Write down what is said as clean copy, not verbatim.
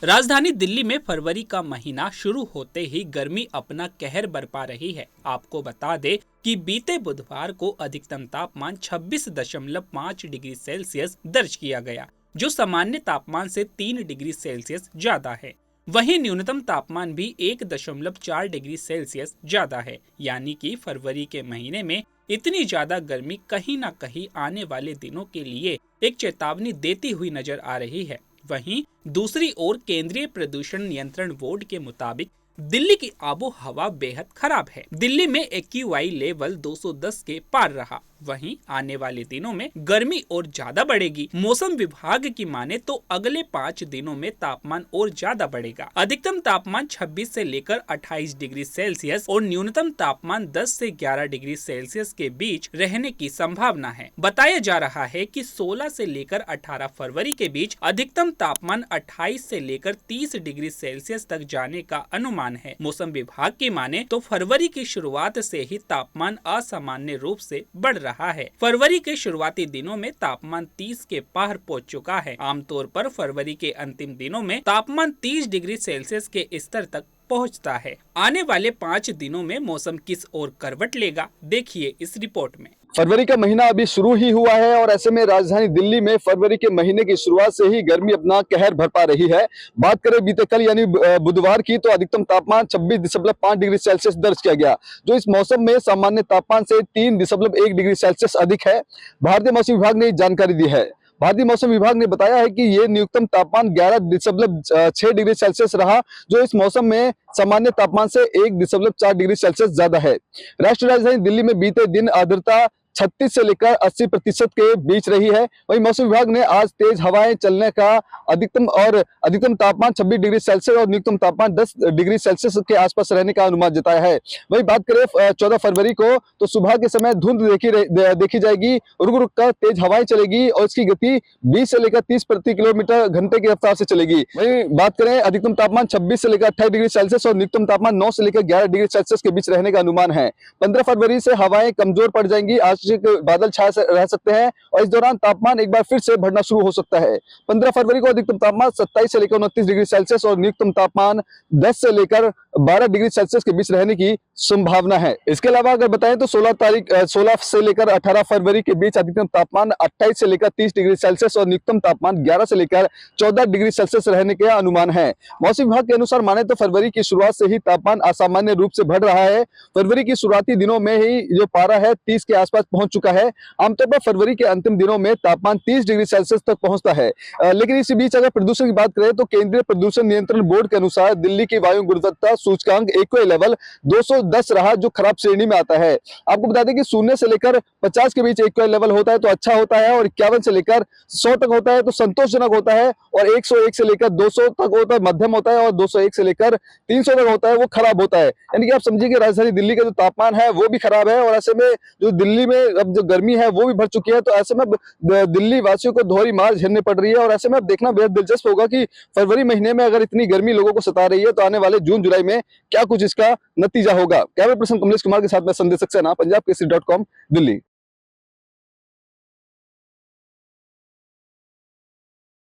राजधानी दिल्ली में फरवरी का महीना शुरू होते ही गर्मी अपना कहर बरपा रही है। आपको बता दें कि बीते बुधवार को अधिकतम तापमान 26.5 डिग्री सेल्सियस दर्ज किया गया, जो सामान्य तापमान से 3 डिग्री सेल्सियस ज्यादा है। वहीं न्यूनतम तापमान भी 1.4 डिग्री सेल्सियस ज्यादा है। यानी कि फरवरी के महीने में इतनी ज्यादा गर्मी कहीं न कहीं आने वाले दिनों के लिए एक चेतावनी देती हुई नजर आ रही है। वहीं दूसरी ओर केंद्रीय प्रदूषण नियंत्रण बोर्ड के मुताबिक दिल्ली की आबो हवा बेहद खराब है। दिल्ली में AQI लेवल 210 के पार रहा। वहीं आने वाले दिनों में गर्मी और ज्यादा बढ़ेगी। मौसम विभाग की माने तो अगले 5 दिनों में तापमान और ज्यादा बढ़ेगा। अधिकतम तापमान 26 से लेकर 28 डिग्री सेल्सियस और न्यूनतम तापमान 10 से 11 डिग्री सेल्सियस के बीच रहने की संभावना है। बताया जा रहा है कि 16 से लेकर 18 फरवरी के बीच अधिकतम तापमान 28 से लेकर 30 डिग्री सेल्सियस तक जाने का अनुमान है। मौसम विभाग की माने तो फरवरी की शुरुआत से ही तापमान असामान्य रूप से बढ़ रहा है। फरवरी के शुरुआती दिनों में तापमान 30 के पार पहुंच चुका है। आमतौर पर फरवरी के अंतिम दिनों में तापमान 30 डिग्री सेल्सियस के स्तर तक पहुंचता है। आने वाले 5 दिनों में मौसम किस ओर करवट लेगा, देखिए इस रिपोर्ट में। फरवरी का महीना अभी शुरू ही हुआ है और ऐसे में राजधानी दिल्ली में फरवरी के महीने की शुरुआत से ही गर्मी अपना कहर बरपा रही है। बात करें बीते कल यानी बुधवार की, तो अधिकतम तापमान 26.5 डिग्री सेल्सियस दर्ज किया गया, जो इस मौसम में सामान्य तापमान से 3.1 डिग्री सेल्सियस अधिक है। भारतीय मौसम विभाग ने जानकारी दी है। भारतीय मौसम विभाग ने बताया है कि ये न्यूनतम तापमान 11.6 डिग्री सेल्सियस रहा, जो इस मौसम में सामान्य तापमान से 1.4 डिग्री सेल्सियस ज्यादा है। राष्ट्रीय राजधानी दिल्ली में बीते दिन आर्द्रता 36 से लेकर 80% के बीच रही है। वहीं मौसम विभाग ने आज तेज हवाएं चलने का अधिकतम तापमान 26 डिग्री सेल्सियस और न्यूनतम तापमान 10 डिग्री सेल्सियस के आसपास रहने का अनुमान जताया है। वहीं बात करें 14 फरवरी को, तो सुबह के समय धुंध देखी जाएगी, रुक रुक कर तेज हवाएं चलेगी और इसकी गति 20 से लेकर 30 प्रति किलोमीटर घंटे की रफ्तार से चलेगी। वहीं बात करें अधिकतम तापमान 26 से लेकर 28 डिग्री सेल्सियस और न्यूनतम तापमान 9 से लेकर 11 डिग्री सेल्सियस के बीच रहने का अनुमान है। 15 फरवरी से हवाएं कमजोर पड़ जाएंगी, आज बादल छाए रह सकते हैं और इस दौरान तापमान एक बार फिर से बढ़ना शुरू हो सकता है। 15 फरवरी को अधिकतम तापमान 27 से लेकर 29 डिग्री सेल्सियस और न्यूनतम तापमान 10 से लेकर 12 डिग्री सेल्सियस के बीच रहने की संभावना है। इसके अलावा अगर बताएं तो 16 से लेकर 18 फरवरी के बीच अधिकतम तापमान 28 से लेकर 30 डिग्री सेल्सियस और न्यूनतम तापमान 11 से लेकर 14 डिग्री सेल्सियस रहने के अनुमान है। मौसम विभाग के अनुसार माने तो फरवरी की शुरुआत से ही तापमान असामान्य रूप से बढ़ रहा है। फरवरी की शुरुआती दिनों में ही जो पारा है 30 के आसपास पहुंच चुका है। आमतौर पर फरवरी के अंतिम दिनों में तापमान 30 डिग्री सेल्सियस तक पहुंचता है। लेकिन इसी बीच अगर प्रदूषण की बात करें तो केंद्रीय प्रदूषण नियंत्रण बोर्ड के अनुसार दिल्ली की वायु गुणवत्ता सूचकांक AQI लेवल 210 रहा, जो खराब श्रेणी में आता है। आपको बता दें कि 0 से लेकर 50 के बीच AQI लेवल होता है तो अच्छा होता है, और 51 से लेकर 100 तक होता है तो संतोषजनक होता है, और 101 से लेकर 200 तक होता है मध्यम होता है, और 201 से लेकर 300 तक होता है वो खराब होता है। यानी कि आप समझिए कि राजधानी दिल्ली का जो तापमान है वो भी खराब है, और ऐसे में जो दिल्ली में अब जो गर्मी है वो भी बढ़ चुकी है। तो ऐसे में दिल्ली वासियों को दोहरी मार झेलनी पड़ रही है, और ऐसे में अब देखना बेहद दिलचस्प होगा कि फरवरी महीने में अगर इतनी गर्मी लोगों को सता रही है तो आने वाले जून जुलाई में क्या कुछ इसका नतीजा होगा। कैमरा पर्सन कमलेश कुमार के साथ में संदेश सक्सेना, पंजाब केसरी.com, दिल्ली।